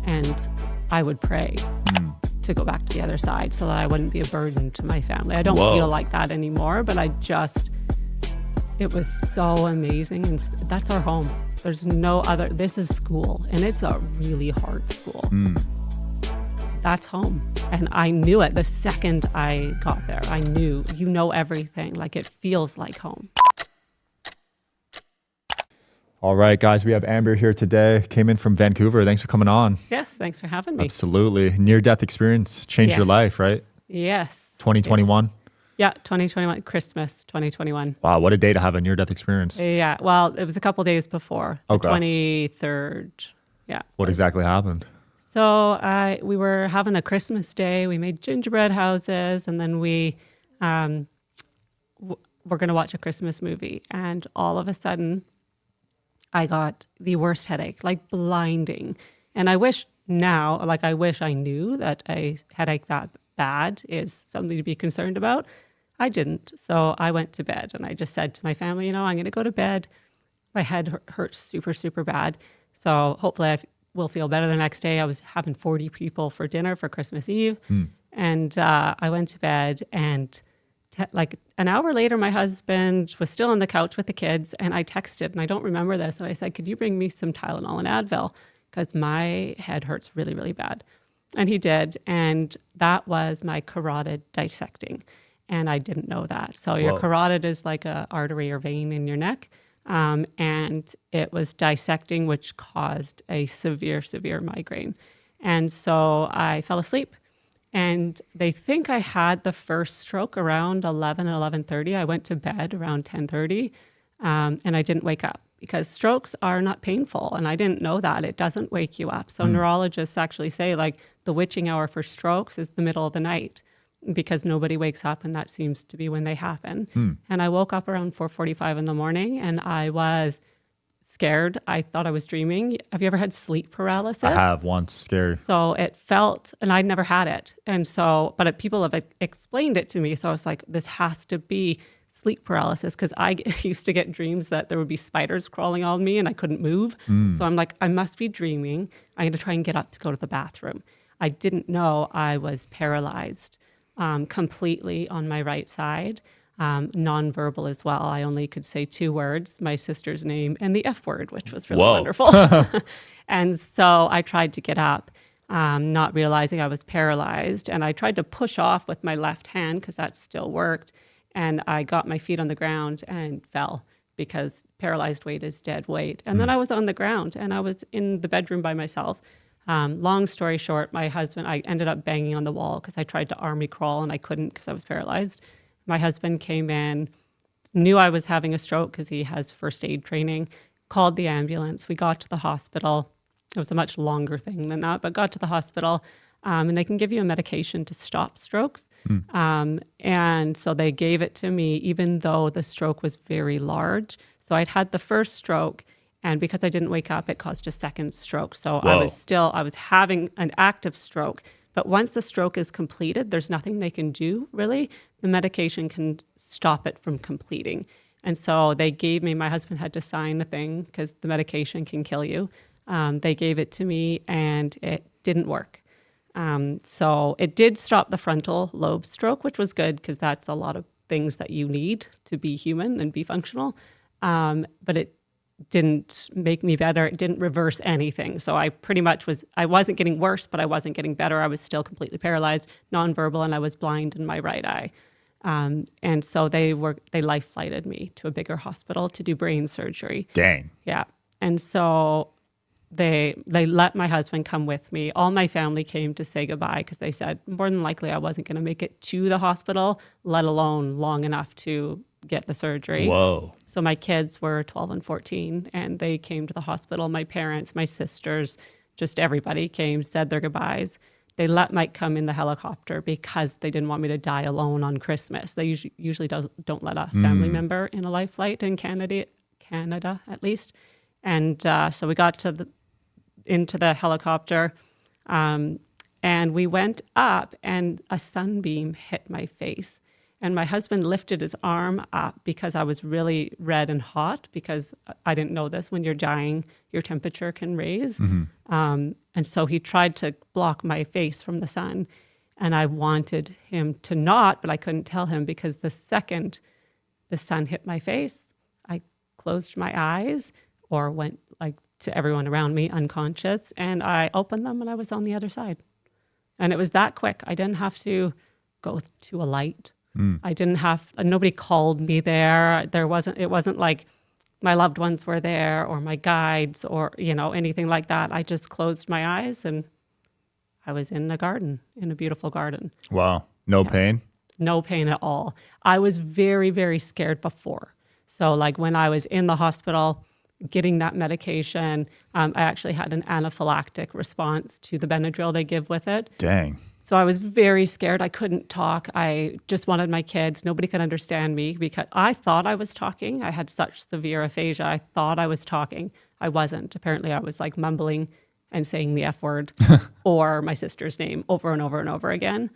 and I would pray to go back to the other side so that I wouldn't be a burden to my family. I don't feel like that anymore, but it was so amazing. And that's our home. There's no other, this is school, and it's a really hard school. That's home. And I knew it the second I got there. I knew, everything. Like, it feels like home. All right, guys, we have Amber here today. Came in from Vancouver. Thanks for coming on. Yes, thanks for having me. Absolutely. Near-death experience changed your life, right? Yes. 2021? Yeah, 2021, Christmas 2021. Wow, what a day to have a near-death experience. Yeah, well, it was a couple days before, the 23rd. Yeah. What exactly happened? So we were having a Christmas day. We made gingerbread houses, and then we were going to watch a Christmas movie. And all of a sudden, I got the worst headache, like blinding. And I wish I knew that a headache that bad is something to be concerned about. I didn't. So I went to bed, and I just said to my family, I'm going to go to bed. My head hurts super, super bad. So hopefully I will feel better the next day. I was having 40 people for dinner for Christmas Eve. And I went to bed, and like an hour later, my husband was still on the couch with the kids, and I texted, and I don't remember this, and I said, could you bring me some Tylenol and Advil? Because my head hurts really, really bad. And he did, and that was my carotid dissecting, and I didn't know that. So your carotid is like a artery or vein in your neck, and it was dissecting, which caused a severe, severe migraine. And so I fell asleep. And they think I had the first stroke around 11:30. I went to bed around 10:30, and I didn't wake up because strokes are not painful. And I didn't know that. It doesn't wake you up. So neurologists actually say, like, the witching hour for strokes is the middle of the night because nobody wakes up, and that seems to be when they happen. And I woke up around 4:45 in the morning, and I was scared. I thought I was dreaming. Have you ever had sleep paralysis? I have once, scared. So it felt, and I'd never had it. And so, but people have explained it to me. So I was like, this has to be sleep paralysis, because I used to get dreams that there would be spiders crawling on me and I couldn't move. So I'm like, I must be dreaming. I'm going to try and get up to go to the bathroom. I didn't know I was paralyzed completely on my right side. Nonverbal as well. I only could say 2 words, my sister's name and the F word, which was really wonderful. And so I tried to get up, not realizing I was paralyzed. And I tried to push off with my left hand because that still worked. And I got my feet on the ground and fell because paralyzed weight is dead weight. And then I was on the ground, and I was in the bedroom by myself. Long story short, my husband, I ended up banging on the wall because I tried to army crawl and I couldn't because I was paralyzed. My husband came in, knew I was having a stroke because he has first aid training, called the ambulance. We got to the hospital. It was a much longer thing than that, but got to the hospital, and they can give you a medication to stop strokes. And so they gave it to me, even though the stroke was very large. So I'd had the first stroke, and because I didn't wake up, it caused a second stroke. So I was having an active stroke. But once the stroke is completed, there's nothing they can do, really. The medication can stop it from completing. And so they gave me, my husband had to sign a thing because the medication can kill you. They gave it to me, and it didn't work. So it did stop the frontal lobe stroke, which was good because that's a lot of things that you need to be human and be functional. But it didn't make me better. It didn't reverse anything. So I pretty much I wasn't getting worse, but I wasn't getting better. I was still completely paralyzed, nonverbal, and I was blind in my right eye. And so they life flighted me to a bigger hospital to do brain surgery. Dang. Yeah. And so they let my husband come with me. All my family came to say goodbye because they said more than likely I wasn't going to make it to the hospital, let alone long enough to get the surgery. Whoa. So my kids were 12 and 14, and they came to the hospital. My parents, my sisters, just everybody came, said their goodbyes. They let Mike come in the helicopter because they didn't want me to die alone on Christmas. They usually don't let a family member in a life flight in Canada at least. And so we got into the helicopter, and we went up, and a sunbeam hit my face. And my husband lifted his arm up because I was really red and hot, because I didn't know this. When you're dying, your temperature can raise. And so he tried to block my face from the sun. And I wanted him to not, but I couldn't tell him, because the second the sun hit my face, I closed my eyes or went like to everyone around me unconscious, and I opened them and I was on the other side. And it was that quick. I didn't have to go to a light. I didn't have, nobody called me there. It wasn't like my loved ones were there or my guides or, anything like that. I just closed my eyes and I was in a garden, in a beautiful garden. Wow. No pain? No pain at all. I was very, very scared before. So like when I was in the hospital getting that medication, I actually had an anaphylactic response to the Benadryl they give with it. Dang. So I was very scared. I couldn't talk. I just wanted my kids. Nobody could understand me because I thought I was talking. I had such severe aphasia. I thought I was talking. I wasn't. Apparently I was like mumbling and saying the F word or my sister's name over and over and over again.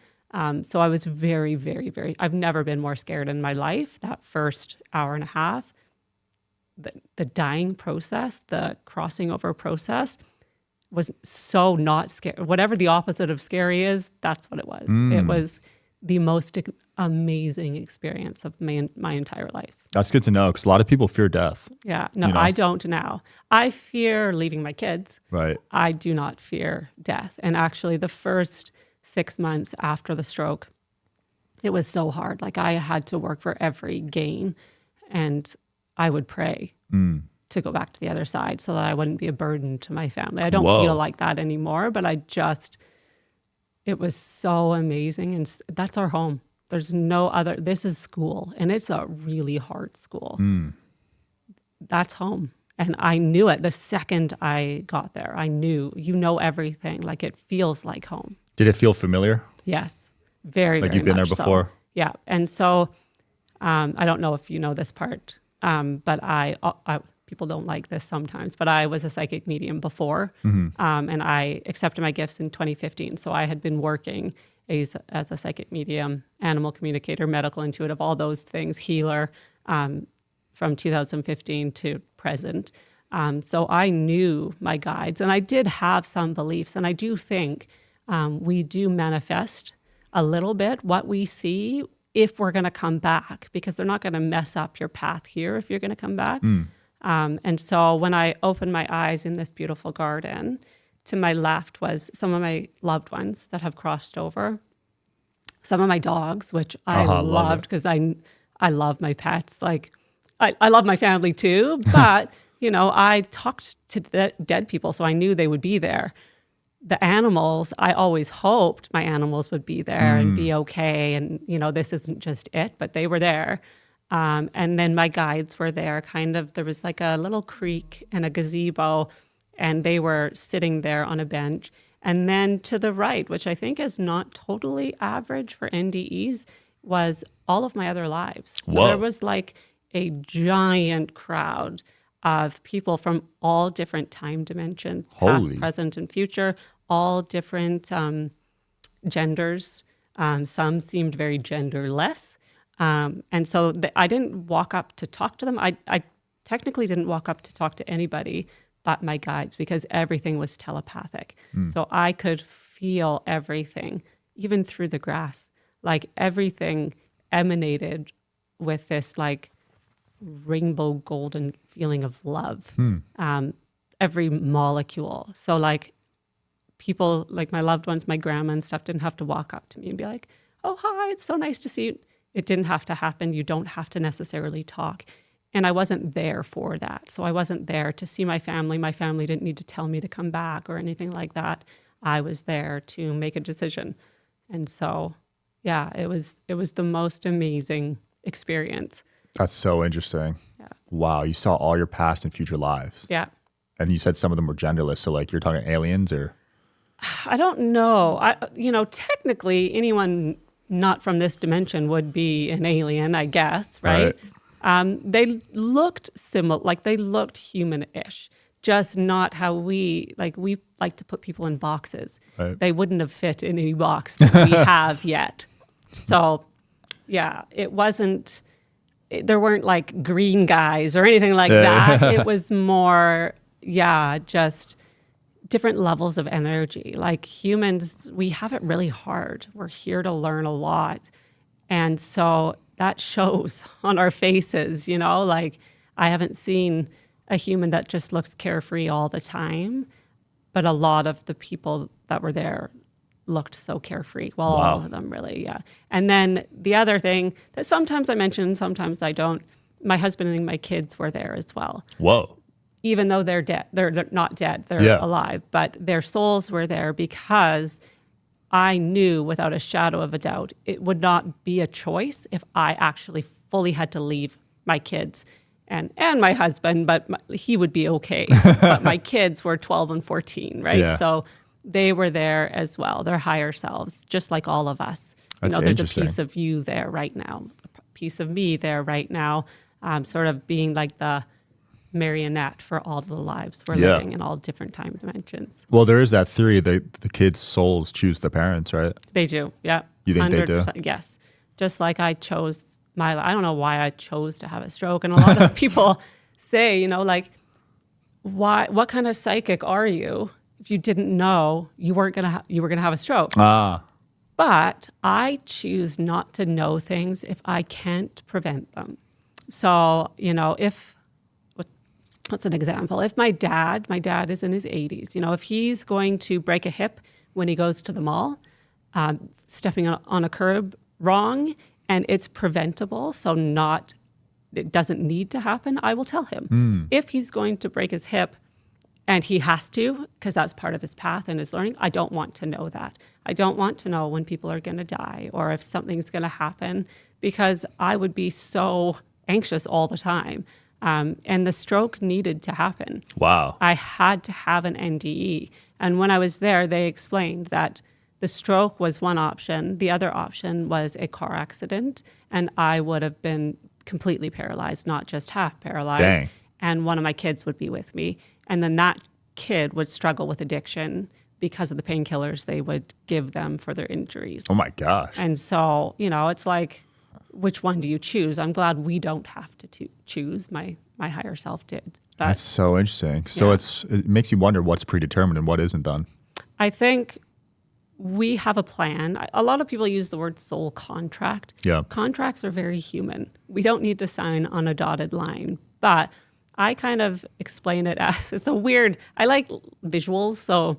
So I was very, very, very, I've never been more scared in my life. That first hour and a half, the dying process, the crossing over process was so not scary. Whatever the opposite of scary is, that's what it was. It was the most amazing experience of my entire life. That's good to know, because a lot of people fear death. Yeah, no, I don't now. I fear leaving my kids. Right. I do not fear death. And actually the first 6 months after the stroke, it was so hard. Like I had to work for every gain, and I would pray to go back to the other side so that I wouldn't be a burden to my family. I don't feel like that anymore, but it was so amazing. And that's our home. There's no other, this is school, and it's a really hard school. That's home. And I knew it the second I got there. I knew, everything. Like it feels like home. Did it feel familiar? Yes. Very, like very you've been there much before? So. Yeah. And so I don't know if you know this part, but I people don't like this sometimes, but I was a psychic medium before, and I accepted my gifts in 2015. So I had been working as a psychic medium, animal communicator, medical intuitive, all those things, healer, from 2015 to present. So I knew my guides, and I did have some beliefs, and I do think we do manifest a little bit what we see if we're going to come back, because they're not going to mess up your path here if you're going to come back. And so when I opened my eyes in this beautiful garden, to my left was some of my loved ones that have crossed over, some of my dogs, which I loved because I love my pets. Like I love my family too, but I talked to the dead people, so I knew they would be there. The animals, I always hoped my animals would be there and be okay. And, this isn't just it, but they were there. And then my guides were there, there was like a little creek and a gazebo, and they were sitting there on a bench. And then to the right, which I think is not totally average for NDEs, was all of my other lives. So there was like a giant crowd of people from all different time dimensions, past, present, and future, all different genders. Some seemed very genderless. And so I didn't walk up to talk to them. I technically didn't walk up to talk to anybody but my guides, because everything was telepathic. So I could feel everything, even through the grass. Like everything emanated with this like rainbow golden feeling of love. Every molecule. So like people, like my loved ones, my grandma and stuff, didn't have to walk up to me and be like, "Oh, hi, it's so nice to see you." It didn't have to happen. You don't have to necessarily talk. And I wasn't there for that. So I wasn't there to see my family. My family didn't need to tell me to come back or anything like that. I was there to make a decision. And so, yeah, it was the most amazing experience. That's so interesting. Yeah. Wow, you saw all your past and future lives. Yeah. And you said some of them were genderless. So like you're talking aliens or? I don't know. Technically anyone not from this dimension would be an alien, I guess, right? They looked similar, like they looked human-ish, just not how we like to put people in boxes. Right. They wouldn't have fit in any box that we have yet. So Yeah, it wasn't, there weren't like green guys or anything like that. It was more, just different levels of energy. Like humans, we have it really hard. We're here to learn a lot. And so that shows on our faces, like I haven't seen a human that just looks carefree all the time, but a lot of the people that were there looked so carefree. Well, Wow. all of them really, yeah. And then the other thing that sometimes I mention, sometimes I don't, my husband and my kids were there as well. Whoa. Even though they're dead, they're not dead, they're alive, but their souls were there because I knew without a shadow of a doubt, it would not be a choice if I actually fully had to leave my kids and my husband, but he would be okay. But my kids were 12 and 14, right? Yeah. So they were there as well. They're higher selves, just like all of us. That's there's a interesting. piece of you there right now, a piece of me there right now, sort of being like the marionette for all the lives we're living in all different time dimensions. Well, there is that theory that the kids' souls choose the parents, right? They do, yeah. You think they do? Yes. Just like I chose I don't know why I chose to have a stroke. And a lot of people say, like, what kind of psychic are you if you didn't know you were going to have a stroke? But I choose not to know things if I can't prevent them. So, what's an example? If my dad is in his 80s, if he's going to break a hip when he goes to the mall, stepping on a curb wrong, and it's preventable, so it doesn't need to happen, I will tell him. If he's going to break his hip and he has to, because that's part of his path and his learning, I don't want to know that. I don't want to know when people are going to die or if something's going to happen, because I would be so anxious all the time. And the stroke needed to happen. Wow. I had to have an NDE. And when I was there, they explained that the stroke was one option. The other option was a car accident. And I would have been completely paralyzed, not just half paralyzed. Dang. And one of my kids would be with me. And then that kid would struggle with addiction because of the painkillers they would give them for their injuries. Oh my gosh. And so, it's like, which one do you choose? I'm glad we don't have to choose. My higher self did. But that's so interesting. So it makes you wonder what's predetermined and what isn't done. I think we have a plan. A lot of people use the word soul contract. Yeah. Contracts are very human. We don't need to sign on a dotted line. But I kind of explain it as, I like visuals. So,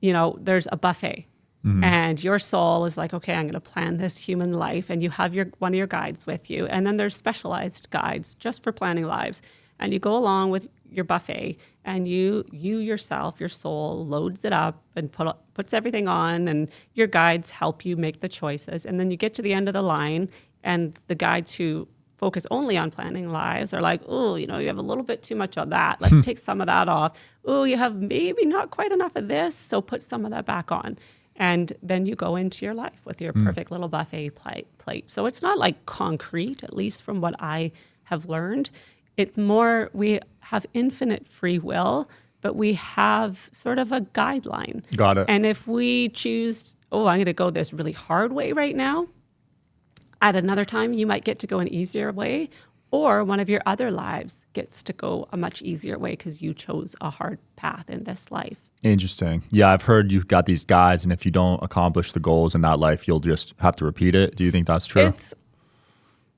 there's a buffet. Mm-hmm. And your soul is like, okay, I'm going to plan this human life, and you have one of your guides with you. And then there's specialized guides just for planning lives. And you go along with your buffet, and you yourself, your soul, loads it up and puts everything on, and your guides help you make the choices. And then you get to the end of the line, and the guides who focus only on planning lives are like, oh, you have a little bit too much of that. Let's take some of that off. Oh, you have maybe not quite enough of this, so put some of that back on. And then you go into your life with your perfect little buffet plate. So it's not like concrete, at least from what I have learned. It's more, we have infinite free will, but we have sort of a guideline. Got it. And if we choose, I'm going to go this really hard way right now, at another time, you might get to go an easier way, or one of your other lives gets to go a much easier way because you chose a hard path in this life. Interesting. Yeah, I've heard you've got these guides, and if you don't accomplish the goals in that life, you'll just have to repeat it. Do you think that's true?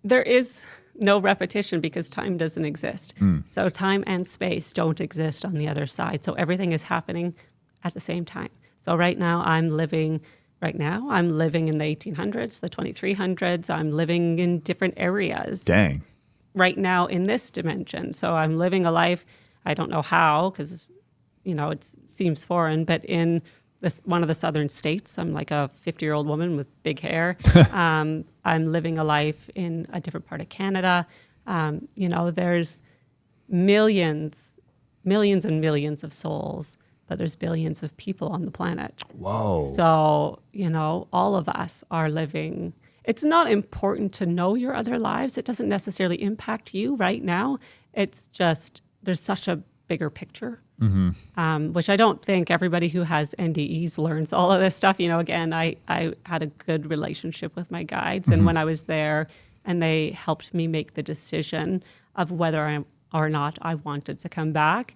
There is no repetition because time doesn't exist. So time and space don't exist on the other side. So everything is happening at the same time. So right now I'm living in the 1800s, the 2300s. I'm living in different areas. Dang. Right now in this dimension. So I'm living a life, I don't know how, because it seems foreign, but in one of the southern states, I'm like a 50-year-old woman with big hair. I'm living a life in a different part of Canada. There's millions and millions of souls, but there's billions of people on the planet. Whoa. So, all of us are living. It's not important to know your other lives. It doesn't necessarily impact you right now. It's just, there's such a bigger picture, which I don't think everybody who has NDEs learns all of this stuff. Again, I had a good relationship with my guides, and when I was there and they helped me make the decision of whether or not I wanted to come back,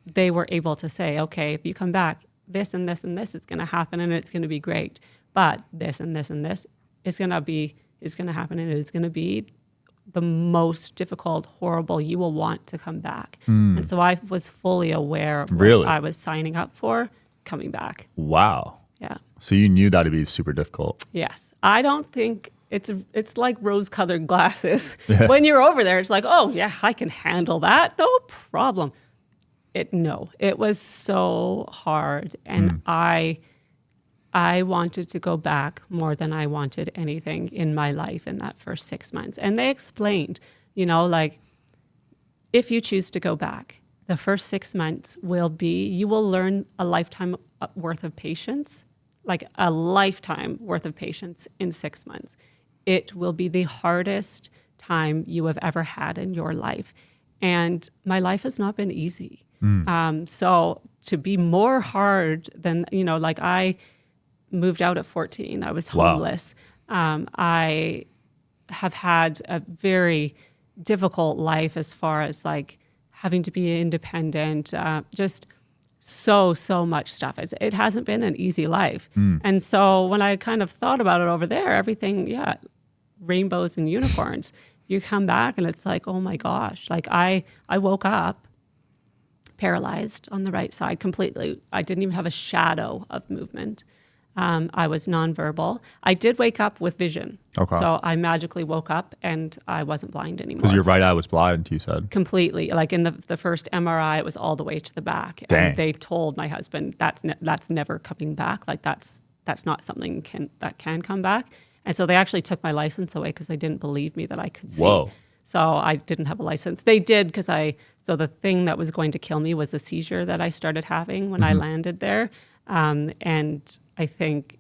they were able to say, okay, if you come back, this and this and this is going to happen and it's going to be great. But this and this and this is going to happen and it's going to be the most difficult, horrible. You will want to come back. And so I was fully aware of what I was signing up for coming back. Wow. Yeah. So you knew that would be super difficult. Yes. I don't think it's like rose-colored glasses. When you're over there, it's like, oh yeah, I can handle that. No problem. It was so hard. And I wanted to go back more than I wanted anything in my life in that first 6 months. And they explained, like, if you choose to go back, the first 6 months you will learn a lifetime worth of patience, like a lifetime worth of patience in 6 months. It will be the hardest time you have ever had in your life. And my life has not been easy. So to be more hard than, like I moved out at 14. I was homeless. Wow. I have had a very difficult life as far as like having to be independent, just so much stuff. It hasn't been an easy life. And so when I kind of thought about it over there, everything, rainbows and unicorns, you come back and it's like, oh my gosh, like I woke up paralyzed on the right side completely. I didn't even have a shadow of movement. I was nonverbal. I did wake up with vision. Okay. So I magically woke up and I wasn't blind anymore. Because your right eye was blind, you said? Completely. Like in the first MRI, it was all the way to the back. Dang. And they told my husband, that's never coming back. Like that's not something that can come back. And so they actually took my license away because they didn't believe me that I could see. Whoa. So I didn't have a license. They did because so the thing that was going to kill me was a seizure that I started having when I landed there. And I think,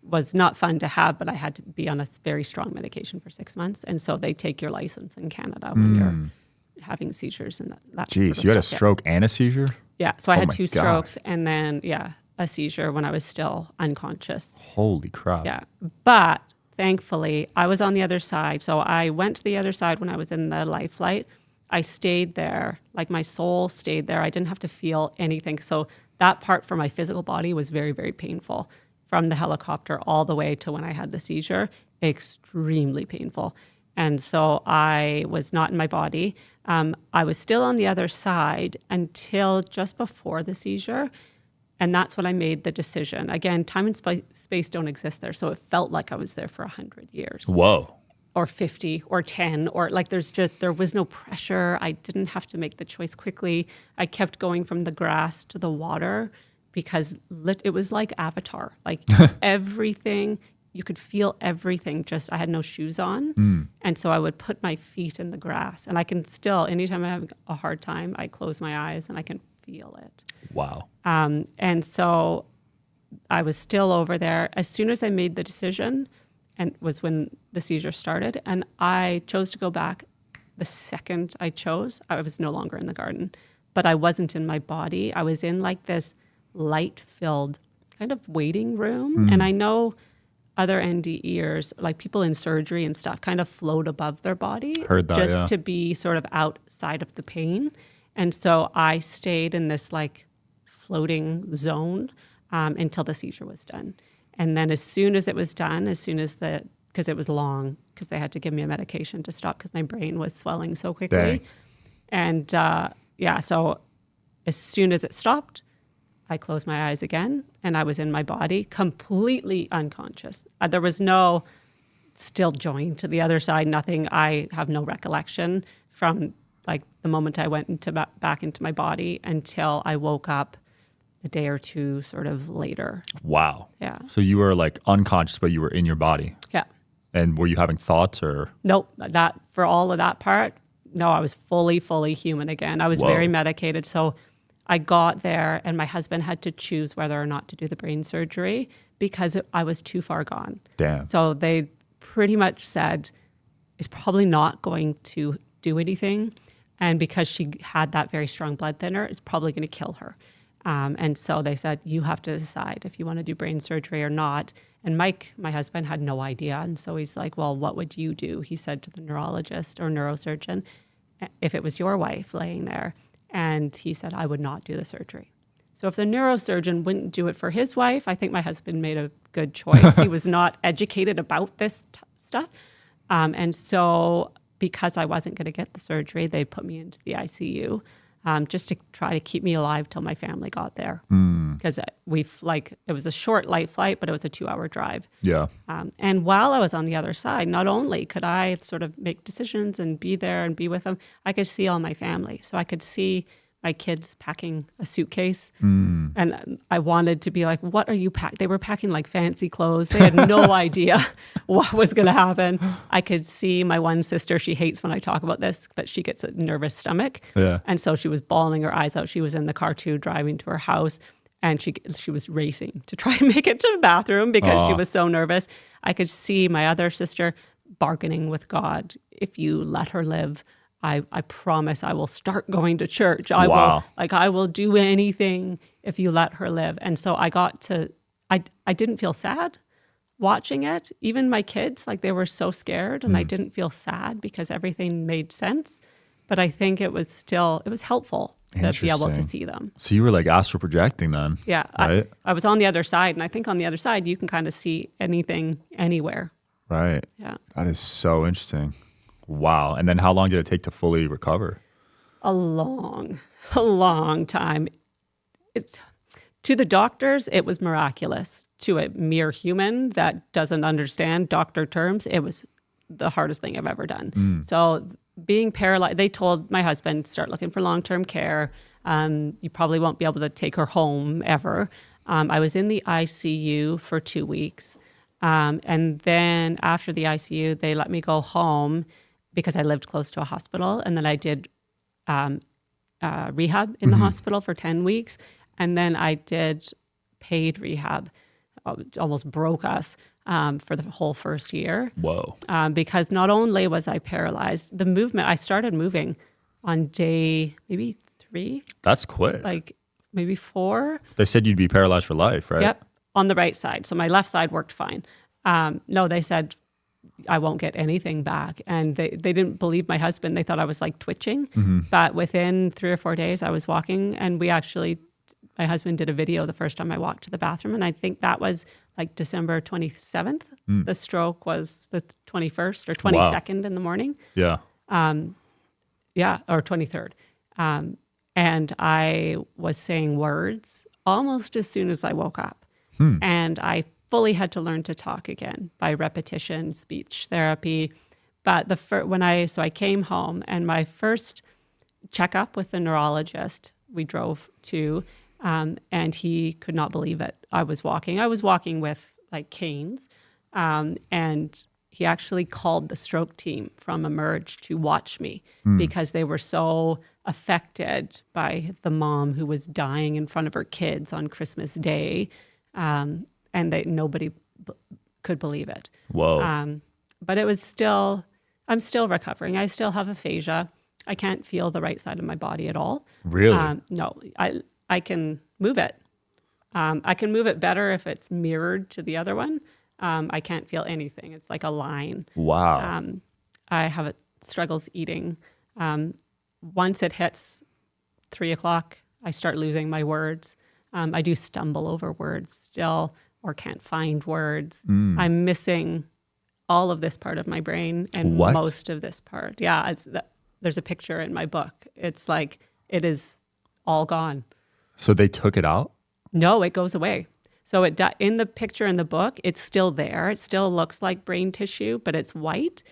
was not fun to have, but I had to be on a very strong medication for 6 months. And so they take your license in Canada when you're having seizures and that Jeez, sort of you had a stuff. stroke and a seizure? Yeah. So I had 2 strokes and then, a seizure when I was still unconscious. Holy crap. Yeah. But thankfully, I was on the other side. So I went to the other side when I was in the life flight. I stayed there, like my soul stayed there. I didn't have to feel anything. So that part for my physical body was very, very painful. From the helicopter all the way to when I had the seizure, extremely painful. And so I was not in my body. I was still on the other side until just before the seizure. And that's when I made the decision. Again, time and space don't exist there. So it felt like I was there for 100 years. Whoa. Or 50 or 10 or like there was no pressure. I didn't have to make the choice quickly. I kept going from the grass to the water because it was like Avatar. Like everything, you could feel everything. Just I had no shoes on. And so I would put my feet in the grass. And I can still, anytime I have a hard time, I close my eyes and I can feel it. Wow. And so I was still over there. As soon as I made the decision, and was when the seizure started, and I chose to go back. The second I chose, I was no longer in the garden, but I wasn't in my body. I was in like this light-filled kind of waiting room. And I know other NDEers, like people in surgery and stuff, kind of float above their body. Heard that, just to be sort of outside of the pain. And so I stayed in this like floating zone until the seizure was done. And then as soon as it was done, because it was long, because they had to give me a medication to stop because my brain was swelling so quickly. Dang. And so as soon as it stopped, I closed my eyes again and I was in my body, completely unconscious. There was no still joined to the other side, nothing. I have no recollection from like the moment I went back into my body until I woke up a day or two sort of later. Wow. Yeah. So you were like unconscious, but you were in your body. Yeah. And were you having thoughts or? Nope. That for all of that part, no, I was fully human again. I was very medicated. So I got there and my husband had to choose whether or not to do the brain surgery because I was too far gone. Damn. So they pretty much said, it's probably not going to do anything. And because she had that very strong blood thinner, it's probably going to kill her. And so they said, you have to decide if you want to do brain surgery or not. And Mike, my husband, had no idea. And so he's like, well, what would you do? He said to the neurologist or neurosurgeon, if it was your wife laying there. And he said, I would not do the surgery. So if the neurosurgeon wouldn't do it for his wife, I think my husband made a good choice. He was not educated about this stuff. And so because I wasn't going to get the surgery, they put me into the ICU just to try to keep me alive till my family got there. Because it was a short light flight, but it was a 2-hour drive. Yeah. And while I was on the other side, not only could I sort of make decisions and be there and be with them, I could see all my family. So I could see my kids packing a suitcase. And I wanted to be like, what are you packing? They were packing like fancy clothes. They had no idea what was going to happen. I could see my one sister, she hates when I talk about this, but she gets a nervous stomach. Yeah. And so she was bawling her eyes out. She was in the car too, driving to her house. And she was racing to try and make it to the bathroom because she was so nervous. I could see my other sister bargaining with God. If you let her live, I promise I will start going to church. I will do anything if you let her live. And so I didn't feel sad watching it. Even my kids, like they were so scared and I didn't feel sad because everything made sense. But I think it was helpful to be able to see them. So you were like astral projecting then? Yeah. Right? I was on the other side. And I think on the other side, you can kind of see anything, anywhere. Right. Yeah. That is so interesting. Wow. And then how long did it take to fully recover? A long time. To the doctors, it was miraculous. To a mere human that doesn't understand doctor terms, it was the hardest thing I've ever done. So being paralyzed, they told my husband, start looking for long-term care. You probably won't be able to take her home ever. I was in the ICU for 2 weeks. And then after the ICU, they let me go home because I lived close to a hospital. And then I did rehab in the hospital for 10 weeks. And then I did paid rehab. It almost broke us for the whole first year. Whoa. Because not only was I paralyzed, the movement, I started moving on day maybe 3. That's quick. Like maybe 4. They said you'd be paralyzed for life, right? Yep, on the right side. So my left side worked fine. No, they said I won't get anything back. And they didn't believe my husband. They thought I was like twitching. But within 3 or 4 days, I was walking. And my husband did a video the first time I walked to the bathroom. And I think that was like December 27th. The stroke was the 21st or 22nd in the morning. Yeah. Or 23rd. And I was saying words almost as soon as I woke up. And I fully had to learn to talk again by repetition, speech therapy. But I came home and my first checkup with the neurologist we drove to, and he could not believe it. I was walking with like canes, and he actually called the stroke team from Emerge to watch me because they were so affected by the mom who was dying in front of her kids on Christmas Day. And nobody could believe it. Whoa. But I'm still recovering. I still have aphasia. I can't feel the right side of my body at all. Really? No, I can move it. I can move it better if it's mirrored to the other one. I can't feel anything. It's like a line. Wow. I have struggles eating. Once it hits 3 o'clock, I start losing my words. I do stumble over words still or can't find words. I'm missing all of this part of my brain and most of this part. Yeah, there's a picture in my book. It's like it is all gone. So they took it out? No, it goes away. So in the picture in the book, it's still there. It still looks like brain tissue, but it's white.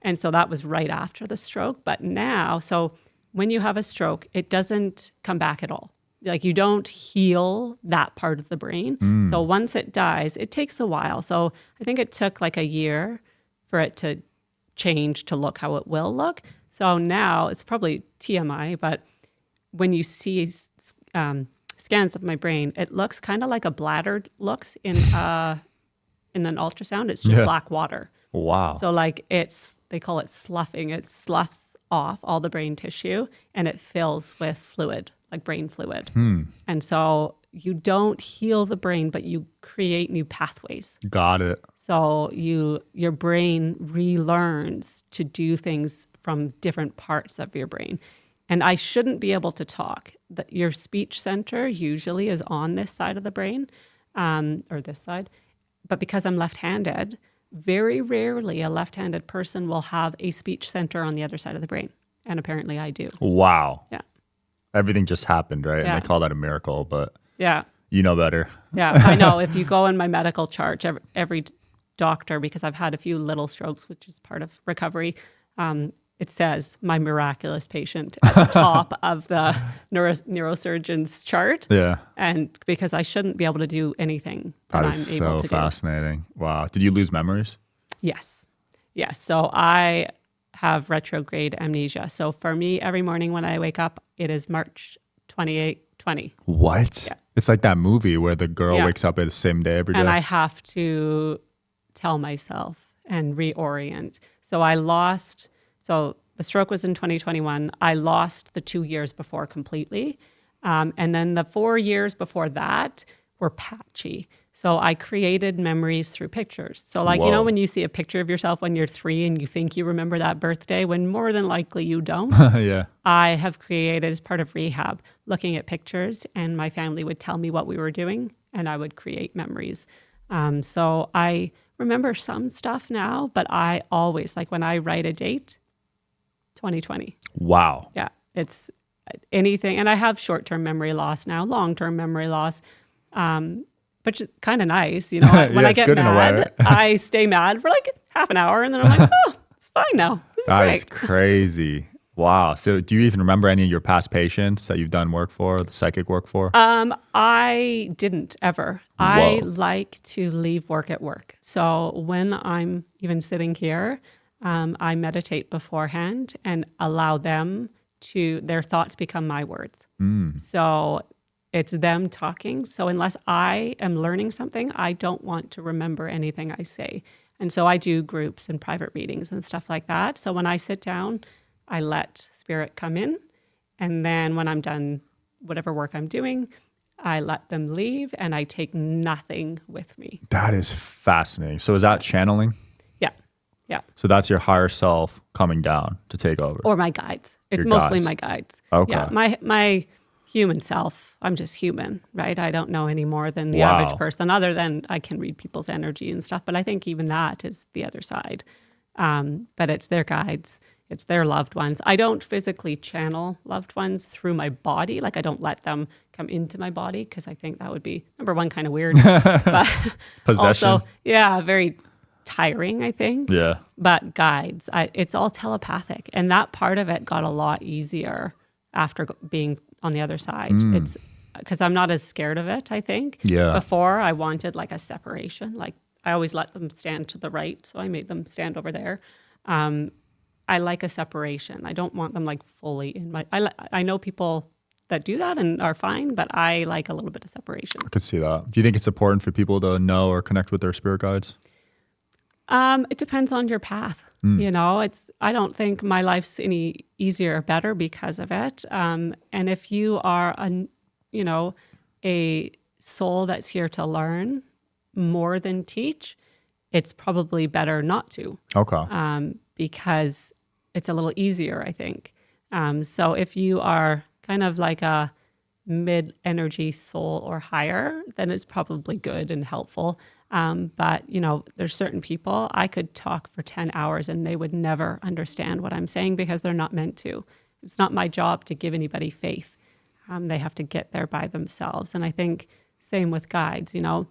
And so that was right after the stroke. But now, so when you have a stroke, it doesn't come back at all. Like you don't heal that part of the brain. So once it dies, it takes a while. So I think it took like a year for it to change to look how it will look. So now it's probably TMI, but when you see scans of my brain, it looks kind of like a bladder looks in an ultrasound. It's just black water. Wow. So like they call it sloughing. It sloughs off, all the brain tissue, and it fills with fluid, like brain fluid. And so you don't heal the brain, but you create new pathways. Got it. So your brain relearns to do things from different parts of your brain. And I shouldn't be able to talk. Your speech center usually is on this side of the brain, or this side. But because I'm left-handed, very rarely a left-handed person will have a speech center on the other side of the brain. And apparently I do. Wow. Yeah. Everything just happened, right? Yeah. And they call that a miracle, but Yeah. you know better. Yeah, I know. If you go in my medical chart, every doctor, because I've had a few little strokes, which is part of recovery, it says my miraculous patient at the top of the neurosurgeon's chart. Yeah. And because I shouldn't be able to do anything that That I'm is able so to fascinating. Wow. Did you lose memories? do. Yes. Yes. So I have retrograde amnesia. So for me, every morning when I wake up, it is March 28, 20. What? Yeah. It's like that movie where the girl Yeah. wakes up at the same day every day. And I have to tell myself and reorient. So the stroke was in 2021. I lost the 2 years before completely. And then the 4 years before that were patchy. So I created memories through pictures. So like, you know, Whoa. when you see a picture of yourself when you're 3 and you think you remember that birthday, when more than likely you don't. Yeah. I have created, as part of rehab, looking at pictures, and my family would tell me what we were doing, and I would create memories. So I remember some stuff now, but I always, like when I write a date, 2020. Wow. Yeah, it's anything. And I have short-term memory loss now, long-term memory loss, which is kind of nice. You know, when Yeah, I it's get good in a way, mad, right? I stay mad for like half an hour, and then I'm like, oh, it's fine now. This is That great. is crazy. Wow. So do you even remember any of your past patients that you've done work for, the psychic work for? I didn't ever. I Whoa. like to leave work at work. So when I'm even sitting here, I meditate beforehand and allow their thoughts become my words. So it's them talking. So unless I am learning something, I don't want to remember anything I say. And so I do groups and private readings and stuff like that. So when I sit down, I let spirit come in. And then when I'm done, whatever work I'm doing, I let them leave and I take nothing with me. That is fascinating. So is that channeling? Yeah. Yeah. So that's your higher self coming down to take over. Or my guides. It's Your mostly guides. my guides. Okay. Yeah. My human self, I'm just human, right? I don't know any more than the Wow. average person, other than I can read people's energy and stuff. But I think even that is the other side. But it's their guides. It's their loved ones. I don't physically channel loved ones through my body. Like I don't let them come into my body because I think that would be, number one, kind of weird. But Possession. also, yeah, very tiring, I think. Yeah. But guides, it's all telepathic. And that part of it got a lot easier after being on the other side. It's because I'm not as scared of it, I think. Yeah. Before, I wanted like a separation. Like I always let them stand to the right. So I made them stand over there. I like a separation. I don't want them like fully in my, I know people that do that and are fine, but I like a little bit of separation. I could see that. Do you think it's important for people to know or connect with their spirit guides? It depends on your path. You know, I don't think my life's any easier or better because of it. And if you are a soul that's here to learn more than teach, it's probably better not to. Okay. Because it's a little easier, I think. So if you are kind of like a mid-energy soul or higher, then it's probably good and helpful. But, you know, there's certain people, I could talk for 10 hours and they would never understand what I'm saying because they're not meant to. It's not my job to give anybody faith. They have to get there by themselves. And I think same with guides, you know,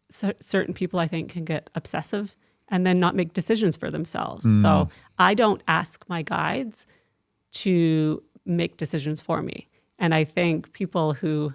certain people I think can get obsessive and then not make decisions for themselves. So I don't ask my guides to make decisions for me. And I think people who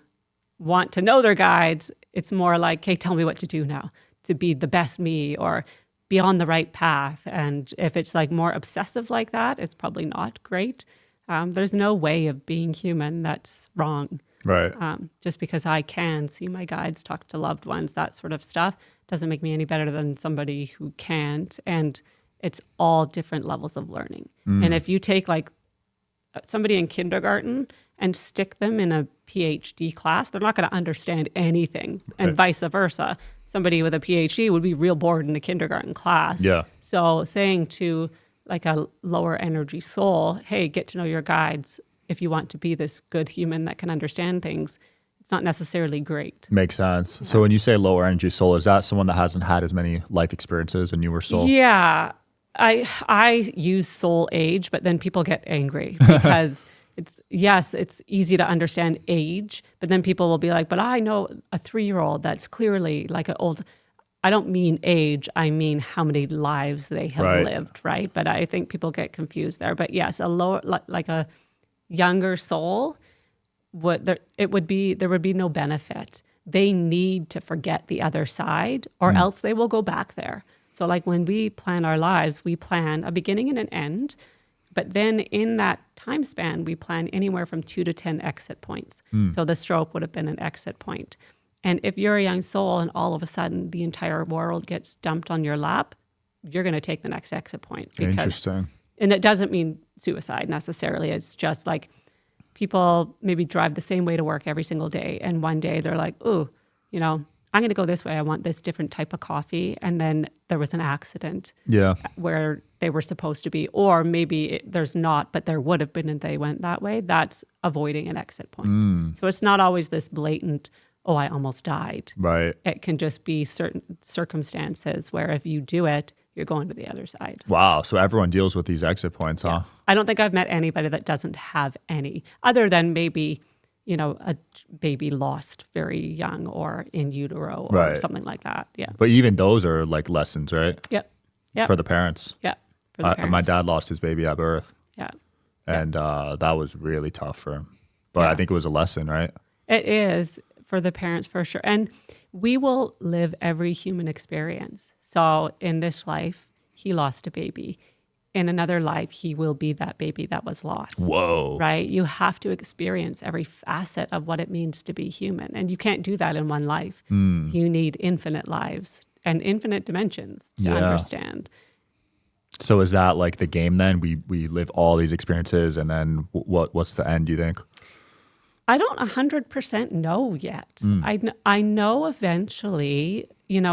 want to know their guides, it's more like, hey, tell me what to do now to be the best me or be on the right path. And if it's like more obsessive like that, it's probably not great. There's no way of being human that's wrong. Right. Just because I can see my guides, talk to loved ones, that sort of stuff, doesn't make me any better than somebody who can't. And It's all different levels of learning. And if you take like somebody in kindergarten and stick them in a PhD class, they're not going to understand anything. Right. And vice versa. Somebody with a PhD would be real bored in a kindergarten class. Yeah. So saying to like a lower energy soul, hey, get to know your guides if you want to be this good human that can understand things, it's not necessarily great. Makes sense. Yeah. So when you say lower energy soul, is that someone that hasn't had as many life experiences, a newer soul? Yeah. I use soul age, but then people get angry because it's easy to understand age, but then people will be like, but I know a 3-year-old that's clearly like an old, I don't mean age, I mean how many lives they have lived, right? But I think people get confused there. But yes, a lower, like a younger soul, there would be no benefit. They need to forget the other side or else they will go back there. So like when we plan our lives, we plan a beginning and an end, but then in that time span, we plan anywhere from 2 to 10 exit points. So the stroke would have been an exit point. And if you're a young soul and all of a sudden the entire world gets dumped on your lap, you're going to take the next exit point. Interesting. And it doesn't mean suicide necessarily. It's just like people maybe drive the same way to work every single day. And one day they're like, ooh, I'm going to go this way. I want this different type of coffee. And then there was an accident where they were supposed to be, or maybe there's not, but there would have been and they went that way. That's avoiding an exit point. So it's not always this blatant, oh, I almost died. Right. It can just be certain circumstances where if you do it, you're going to the other side. Wow. So everyone deals with these exit points, huh? I don't think I've met anybody that doesn't have any, other than maybe a baby lost very young or in utero or something like that. Yeah. But even those are like lessons, right? Yep. For the parents. Yeah. For the parents. My dad lost his baby at birth. Yeah. And that was really tough for him. But I think it was a lesson, right? It is for the parents for sure. And we will live every human experience. So in this life, he lost a baby. In another life, he will be that baby that was lost. Whoa. Right? You have to experience every facet of what it means to be human. And you can't do that in one life. You need infinite lives and infinite dimensions to understand. So is that like the game then? We live all these experiences and then what's the end, do you think? I don't 100% know yet. I know eventually,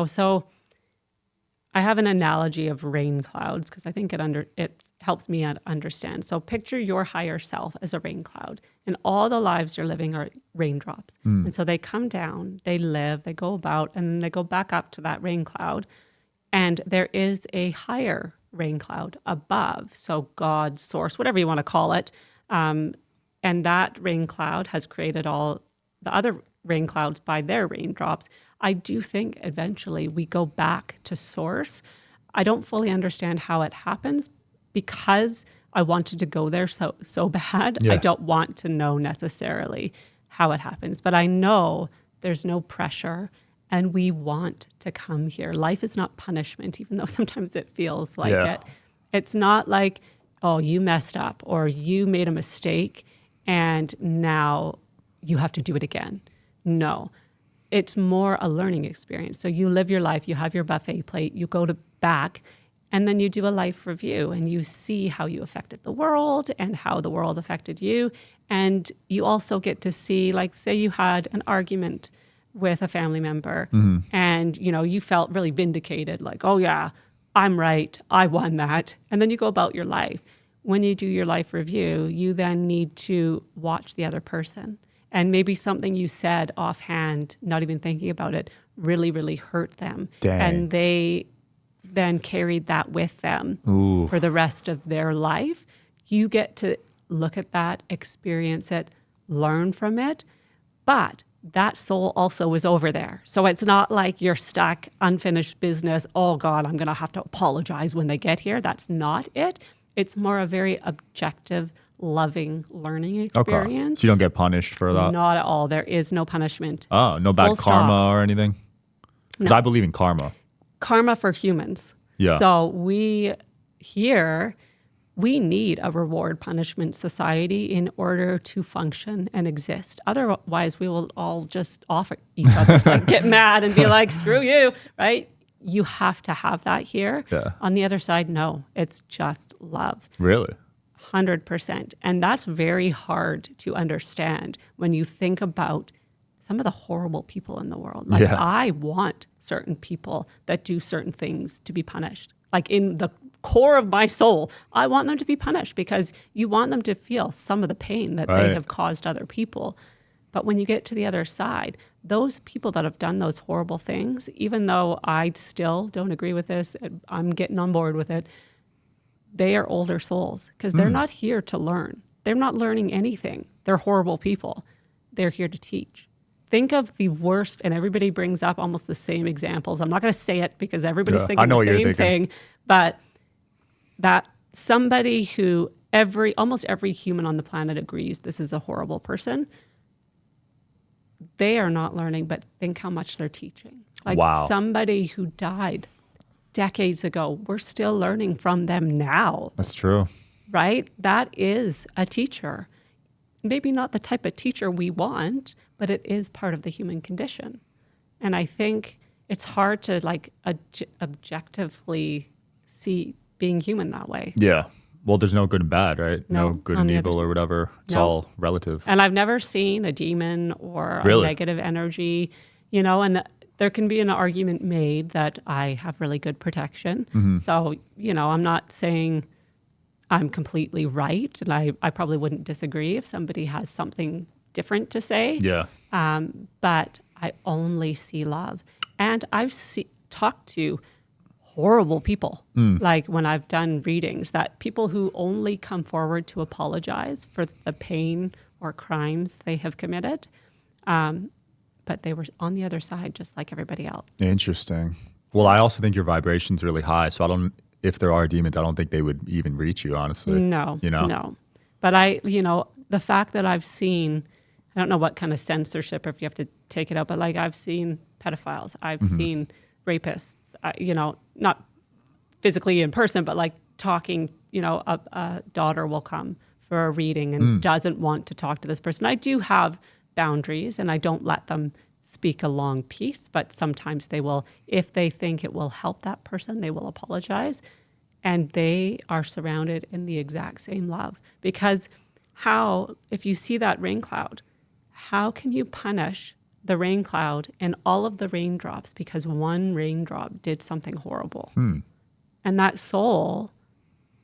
so I have an analogy of rain clouds because I think it helps me understand. So picture your higher self as a rain cloud, and all the lives you're living are raindrops. And so they come down, they live, they go about, and then they go back up to that rain cloud. And there is a higher rain cloud above. So God, source, whatever you want to call it. And that rain cloud has created all the other rain clouds by their raindrops. I do think eventually we go back to source. I don't fully understand how it happens because I wanted to go there so bad. I don't want to know necessarily how it happens, but I know there's no pressure and we want to come here. Life is not punishment, even though sometimes it feels like it. It's not like, oh, you messed up or you made a mistake and now you have to do it again. No, it's more a learning experience. So you live your life, you have your buffet plate, you go back, and then you do a life review and you see how you affected the world and how the world affected you. And you also get to see, like, say you had an argument with a family member and, you felt really vindicated, like, oh yeah, I'm right, I won that. And then you go about your life. When you do your life review, you then need to watch the other person. And maybe something you said offhand, not even thinking about it, really, really hurt them. Dang. And they then carried that with them for the rest of their life. You get to look at that, experience it, learn from it. But that soul also is over there. So it's not like you're stuck, unfinished business. Oh God, I'm going to have to apologize when they get here. That's not it. It's more a very objective, loving learning experience. Okay. So you don't get punished for that? Not at all. There is no punishment. Oh, no bad karma or anything? Because I believe in karma. Karma for humans. Yeah. So we need a reward punishment society in order to function and exist. Otherwise, we will all just offer each other, like get mad and be like, screw you, right? you have to have that here. Yeah. On the other side, no, it's just love. Really? 100%. And that's very hard to understand when you think about some of the horrible people in the world. Like, Yeah. I want certain people that do certain things to be punished. Like, in the core of my soul, I want them to be punished because you want them to feel some of the pain that Right. they have caused other people. But when you get to the other side, those people that have done those horrible things, even though I still don't agree with this, I'm getting on board with it, they are older souls because they're not here to learn. They're not learning anything. They're horrible people. They're here to teach. Think of the worst, and everybody brings up almost the same examples. I'm not going to say it because everybody's Yeah, I thinking know the what you're same thinking. thing, but that somebody who almost every human on the planet agrees this is a horrible person, they are not learning, but think how much they're teaching. Like, Wow. somebody who died decades ago, we're still learning from them now, That's true. right? That is a teacher. Maybe not the type of teacher we want, but it is part of the human condition. And I think it's hard to like objectively see being human that way. Yeah. Well, there's no good and bad, right? No, No good on and the evil other- or whatever. It's No. all relative. And I've never seen a demon or Really? a negative energy, and there can be an argument made that I have really good protection. Mm-hmm. So, I'm not saying I'm completely right. And I probably wouldn't disagree if somebody has something different to say. Yeah. But I only see love. And I've talked to horrible people, like when I've done readings, that people who only come forward to apologize for the pain or crimes they have committed, but they were on the other side just like everybody else. Interesting. Well, I also think your vibration's really high. So if there are demons, I don't think they would even reach you, honestly. No, You know? no. But the fact that I've seen, I don't know what kind of censorship, if you have to take it out, but like I've seen pedophiles, I've seen rapists, not physically in person, but like talking, a daughter will come for a reading and doesn't want to talk to this person. I do have boundaries and I don't let them speak a long piece, but sometimes they will, if they think it will help that person, they will apologize. And they are surrounded in the exact same love. Because if you see that rain cloud, how can you punish the rain cloud and all of the raindrops because one raindrop did something horrible? And that soul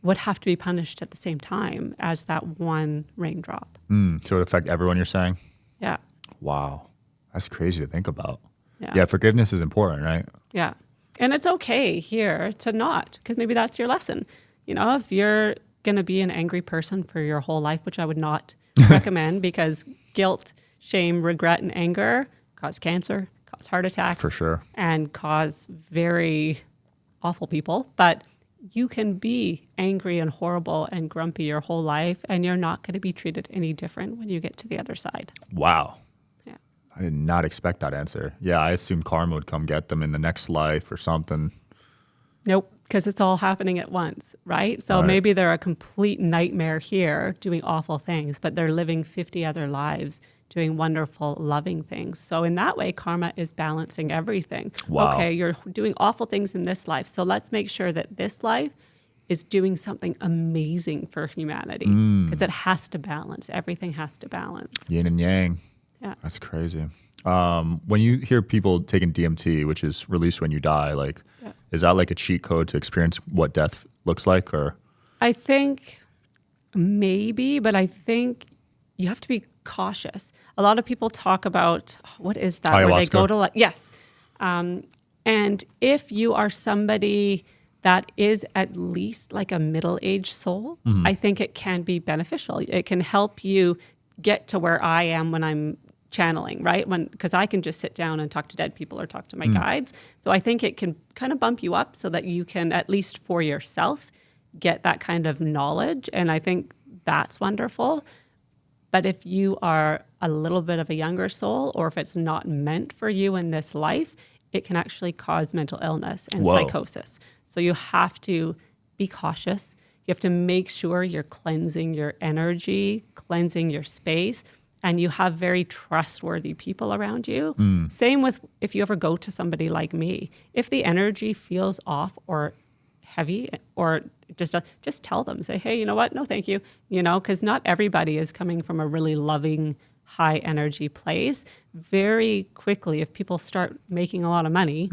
would have to be punished at the same time as that one raindrop. So it affect everyone, you're saying? Yeah. Wow. That's crazy to think about. Yeah. Yeah, forgiveness is important, right? Yeah. And it's okay here to not, because maybe that's your lesson. If you're going to be an angry person for your whole life, which I would not recommend, because guilt, shame, regret, and anger cause cancer, cause heart attacks. For sure. And cause very awful people. But you can be angry and horrible and grumpy your whole life, and you're not going to be treated any different when you get to the other side. Wow. Yeah. I did not expect that answer. Yeah, I assumed karma would come get them in the next life or something. Nope, because it's all happening at once, right? So Right. maybe they're a complete nightmare here doing awful things, but they're living 50 other lives doing wonderful, loving things. So in that way, karma is balancing everything. Wow. Okay, you're doing awful things in this life, so let's make sure that this life is doing something amazing for humanity, because it has to balance. Everything has to balance. Yin and yang. Yeah. That's crazy. When you hear people taking DMT, which is released when you die, like, is that like a cheat code to experience what death looks like? Or I think maybe, but I think you have to be cautious. A lot of people talk about, what is that? Where they go Ayahuasca? to, yes. And if you are somebody that is at least like a middle-aged soul, I think it can be beneficial. It can help you get to where I am when I'm channeling, right? Because I can just sit down and talk to dead people or talk to my guides. So I think it can kind of bump you up so that you can, at least for yourself, get that kind of knowledge. And I think that's wonderful. But if you are a little bit of a younger soul, or if it's not meant for you in this life, it can actually cause mental illness and psychosis. So you have to be cautious. You have to make sure you're cleansing your energy, cleansing your space. and you have very trustworthy people around you. Same with if you ever go to somebody like me. If the energy feels off or heavy or just tell them, say, hey, you know what? No, thank you. Because not everybody is coming from a really loving, high energy place. Very quickly, if people start making a lot of money,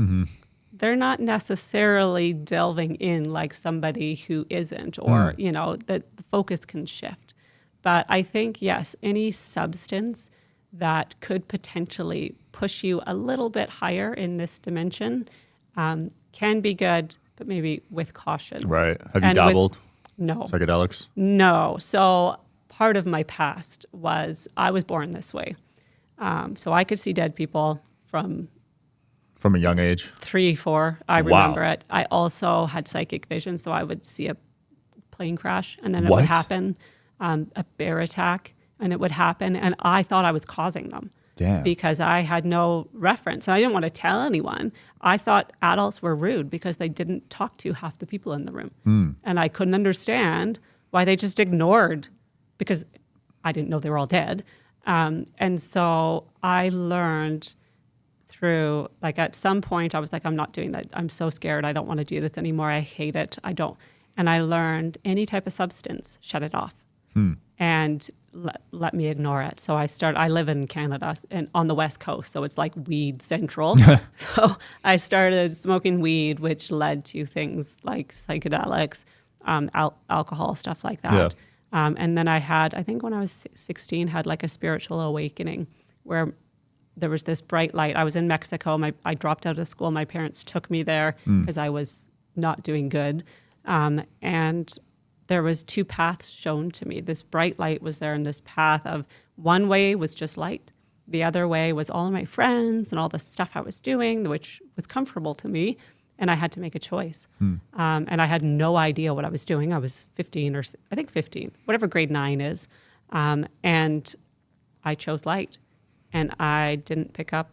they're not necessarily delving in like somebody who isn't, or, the focus can shift. But I think, yes, any substance that could potentially push you a little bit higher in this dimension can be good, but maybe with caution. Right. Have you dabbled? No. Psychedelics? No. So part of my past was I was born this way. So I could see dead people from a young age? 3, 4. I remember it. I also had psychic vision, so I would see a plane crash, and then it would happen, a bear attack, and it would happen, and I thought I was causing them. Damn. Because I had no reference. And I didn't want to tell anyone. I thought adults were rude because they didn't talk to half the people in the room. And I couldn't understand why they just ignored, because I didn't know they were all dead. And so I learned through, like at some point I was like, I'm not doing that. I'm so scared. I don't want to do this anymore. I hate it. I don't. And I learned any type of substance, shut it off. And let me ignore it. So I live in Canada and on the West Coast, so it's like weed central. So I started smoking weed, which led to things like psychedelics, alcohol, stuff like that. Yeah. And then I think when I was 16, had like a spiritual awakening where there was this bright light. I was in Mexico. I dropped out of school. My parents took me there because I was not doing good. And there was 2 paths shown to me. This bright light was there, and this path of one way was just light. The other way was all of my friends and all the stuff I was doing, which was comfortable to me, and I had to make a choice. And I had no idea what I was doing. I was 15 or I think 15, whatever grade 9 is. And I chose light, and I didn't pick up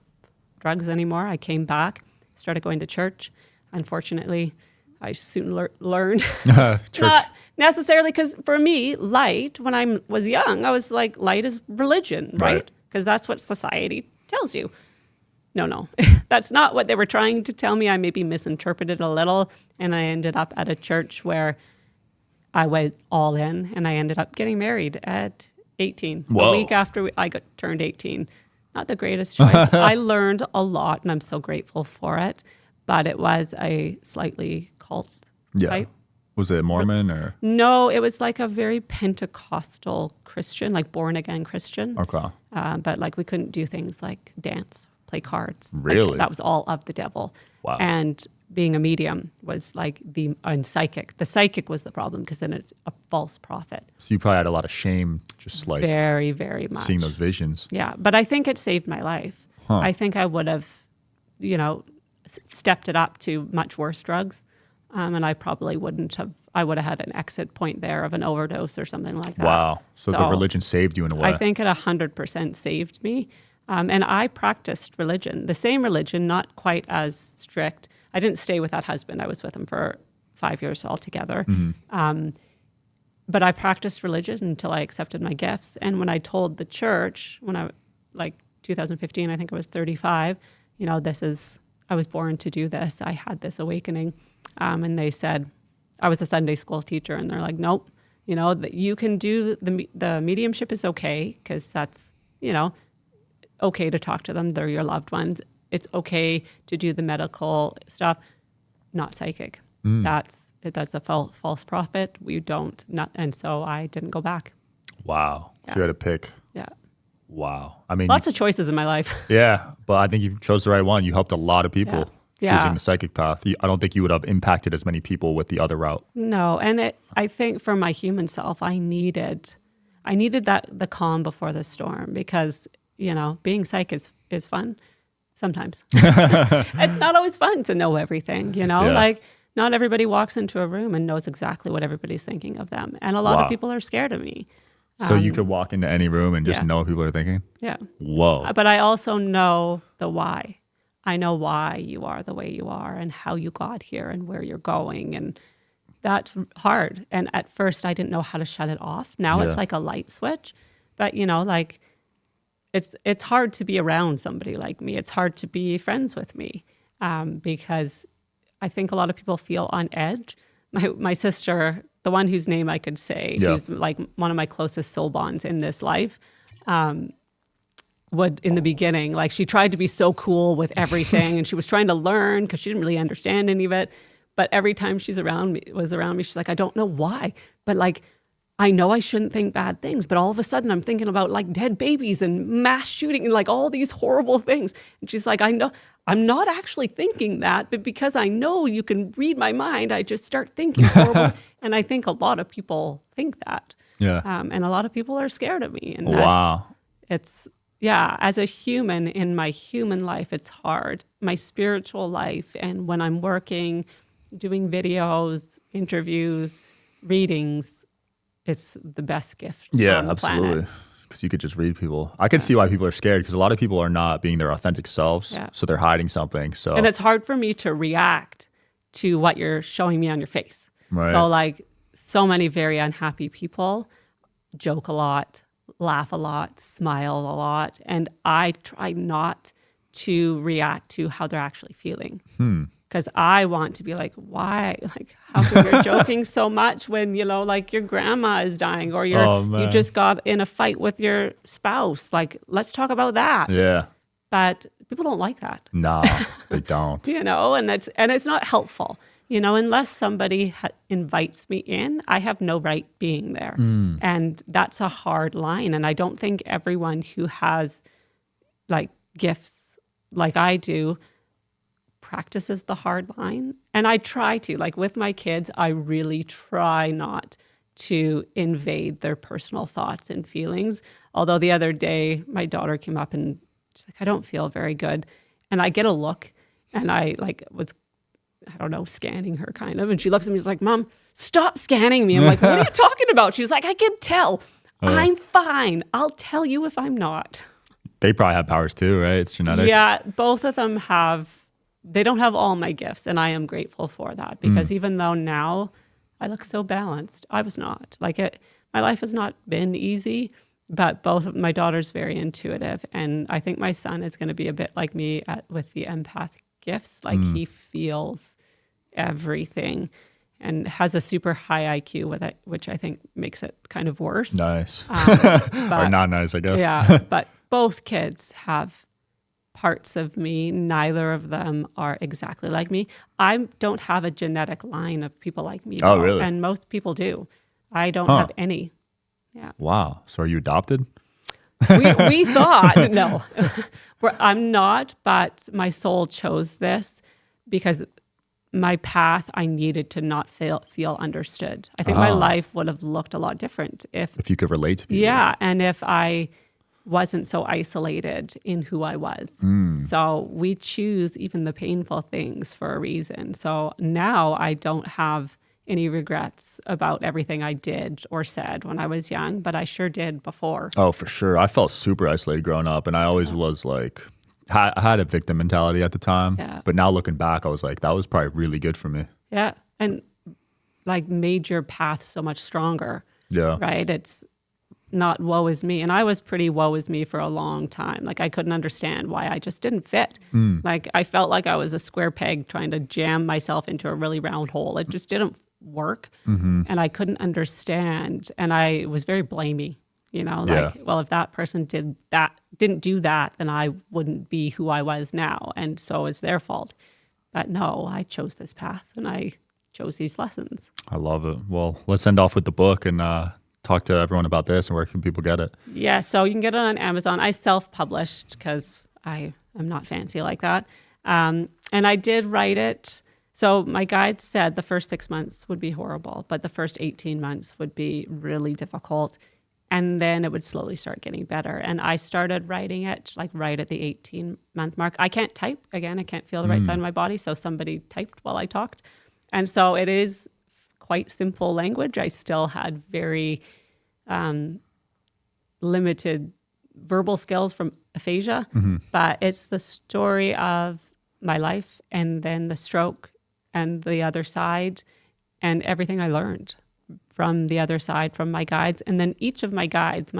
drugs anymore. I came back, started going to church. Unfortunately, I soon learned, not necessarily, because for me, light, when I was young, I was like, light is religion, right? Because that's what society tells you. No, that's not what they were trying to tell me. I maybe misinterpreted a little, and I ended up at a church where I went all in, and I ended up getting married at 18, a week after I turned 18. Not the greatest choice. I learned a lot, and I'm so grateful for it, but it was a slightly cult type. Was it Mormon or? No, it was like a very Pentecostal Christian, like born again Christian. Okay. But like we couldn't do things like dance, play cards. Really? Like, that was all of the devil. Wow. And being a medium was like and psychic. The psychic was the problem, because then it's a false prophet. So you probably had a lot of shame, just like very, very much seeing those visions. Yeah, but I think it saved my life. I think I would have, stepped it up to much worse drugs. And I probably wouldn't have. I would have had an exit point there of an overdose or something like that. Wow. So the religion saved you in a way. I think it 100% saved me. And I practiced religion, the same religion, not quite as strict. I didn't stay with that husband. I was with him for 5 years altogether. But I practiced religion until I accepted my gifts. And when I told the church, when I, 2015, I think I was 35, I was born to do this. I had this awakening. And they said, I was a Sunday school teacher, and they're like, nope, that you can do the mediumship is okay, because that's, okay to talk to them. They're your loved ones. It's okay to do the medical stuff, not psychic. That's a false prophet. And so I didn't go back. Wow. Yeah. So you had to pick. Yeah. Wow. I mean, lots of choices in my life. Yeah, but I think you chose the right one. You helped a lot of people. Yeah. Choosing the psychic path. I don't think you would have impacted as many people with the other route. No, and I think for my human self, I needed the calm before the storm, because being psych is fun sometimes. It's not always fun to know everything. Like not everybody walks into a room and knows exactly what everybody's thinking of them, and a lot of people are scared of me. So you could walk into any room and just know what people are thinking? Yeah. Whoa. But I also know the why. I know why you are the way you are, and how you got here, and where you're going. And that's hard. And at first I didn't know how to shut it off. Now it's like a light switch. But, it's hard to be around somebody like me. It's hard to be friends with me because I think a lot of people feel on edge. My sister, the one whose name I could say, who's like one of my closest soul bonds in this life, would in the beginning, like she tried to be so cool with everything and she was trying to learn because she didn't really understand any of it. But every time was around me, she's like, I don't know why, but like, I know I shouldn't think bad things, but all of a sudden I'm thinking about like dead babies and mass shooting and like all these horrible things. And she's like, I know I'm not actually thinking that, but because I know you can read my mind, I just start thinking horrible. And I think a lot of people think that. Yeah. And a lot of people are scared of me. And Wow. as a human in my human life, it's hard. My spiritual life, and when I'm working, doing videos, interviews, readings, it's the best gift on the planet. Because you could just read people. I can see why people are scared because a lot of people are not being their authentic selves. Yeah. So they're hiding something. So and it's hard for me to react to what you're showing me on your face. Right. So like so many very unhappy people joke a lot, laugh a lot, smile a lot. And I try not to react to how they're actually feeling. Because I want to be like, why? Like, how come you're joking so much when, like your grandma is dying or you just got in a fight with your spouse? Like, let's talk about that. Yeah. But people don't like that. No, they don't. And it's not helpful. Unless somebody invites me in, I have no right being there. And that's a hard line. And I don't think everyone who has like gifts like I do practices the hard line. And I try to, like with my kids, I really try not to invade their personal thoughts and feelings. Although the other day, my daughter came up and she's like, I don't feel very good. And I get a look and I was, I don't know, scanning her kind of. And she looks at me, she's like, Mom, stop scanning me. I'm like, what are you talking about? She's like, I can tell. I'm fine. I'll tell you if I'm not. They probably have powers too, right? It's genetic. Yeah, both of them they don't have all my gifts, and I am grateful for that because even though now I look so balanced, I was not. My life has not been easy, but both of my daughter's very intuitive, and I think my son is going to be a bit like me with the empath gifts. Like he feels everything and has a super high IQ with it, which I think makes it kind of worse. Nice. But, or not nice, I guess. Yeah, but both kids have parts of me. Neither of them are exactly like me. I don't have a genetic line of people like me. Oh, really? And most people do. I don't have any. Yeah. Wow. So are you adopted? We thought, no, I'm not, but my soul chose this because my path, I needed to not feel understood. I think my life would have looked a lot different if you could relate to people. Yeah, and if I wasn't so isolated in who I was. So we choose even the painful things for a reason. So now I don't have any regrets about everything I did or said when I was young, but I sure did before. Oh, for sure. I felt super isolated growing up, and I always was like, I had a victim mentality at the time. Yeah. But now looking back, I was like, that was probably really good for me. Yeah, and made your path so much stronger. Yeah. Right? It's not woe is me. And I was pretty woe is me for a long time. I couldn't understand why I just didn't fit. I felt like I was a square peg trying to jam myself into a really round hole. It just didn't work. And I couldn't understand. And I was very blamey, well, if that person didn't do that, then I wouldn't be who I was now. And so it's their fault. But no, I chose this path and I chose these lessons. I love it. Well, let's end off with the book and talk to everyone about this and where can people get it? Yeah, so you can get it on Amazon. I self-published because I am not fancy like that. And I did write it. So my guide said the first 6 months would be horrible, but the first 18 months would be really difficult. And then it would slowly start getting better. And I started writing it right at the 18-month mark. I can't type. Again, I can't feel the right side of my body. So somebody typed while I talked. And so it is quite simple language. I still had very limited verbal skills from aphasia, but it's the story of my life and then the stroke and the other side and everything I learned from the other side from my guides. And then each of my guides'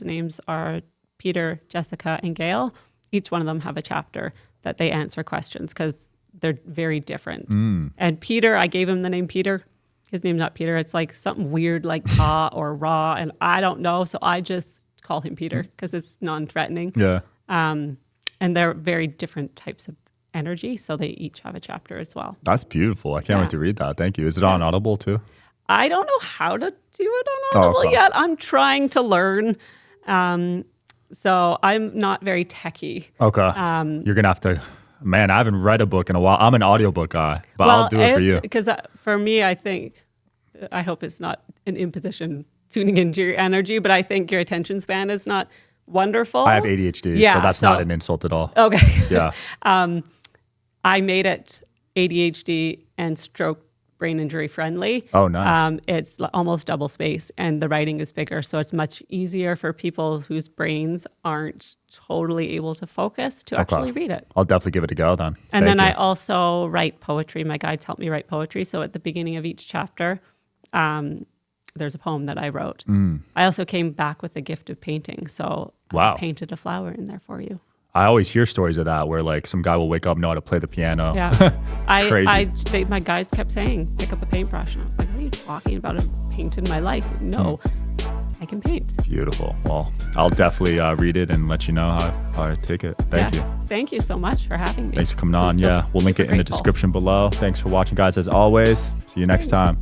names are Peter, Jessica, and Gail, each one of them have a chapter that they answer questions because they're very different. And Peter, I gave him the name Peter. His name's not Peter. It's like something weird like Pa or Ra, and I don't know. So I just call him Peter because it's non-threatening. Yeah. And they're very different types of energy. So they each have a chapter as well. That's beautiful. I can't wait to read that. Thank you. Is it on Audible too? I don't know how to do it on Audible yet. I'm trying to learn. So I'm not very techie. Okay. You're going to have to, man, I haven't read a book in a while. I'm an audiobook guy, but I'll do it for you. Because for me, I hope it's not an imposition tuning into your energy, but I think your attention span is not wonderful. I have ADHD, so that's not an insult at all. Okay. Yeah. I made it ADHD and stroke brain injury friendly. Oh, nice. It's almost double space and the writing is bigger. So it's much easier for people whose brains aren't totally able to focus to actually read it. I'll definitely give it a go then. And then I also write poetry. My guides help me write poetry. So at the beginning of each chapter, there's a poem that I wrote. I also came back with the gift of painting. So I painted a flower in there for you. I always hear stories of that where like some guy will wake up and know how to play the piano. Yeah. Crazy. My guides kept saying, pick up a paintbrush. And I was like, what are you talking about? I've painted my life. No, I can paint. Beautiful. Well, I'll definitely read it and let you know how I take it. Thank you. Thank you so much for having me. Thanks for coming on. We'll link it in the description below. Thanks for watching, guys, as always. See you next time.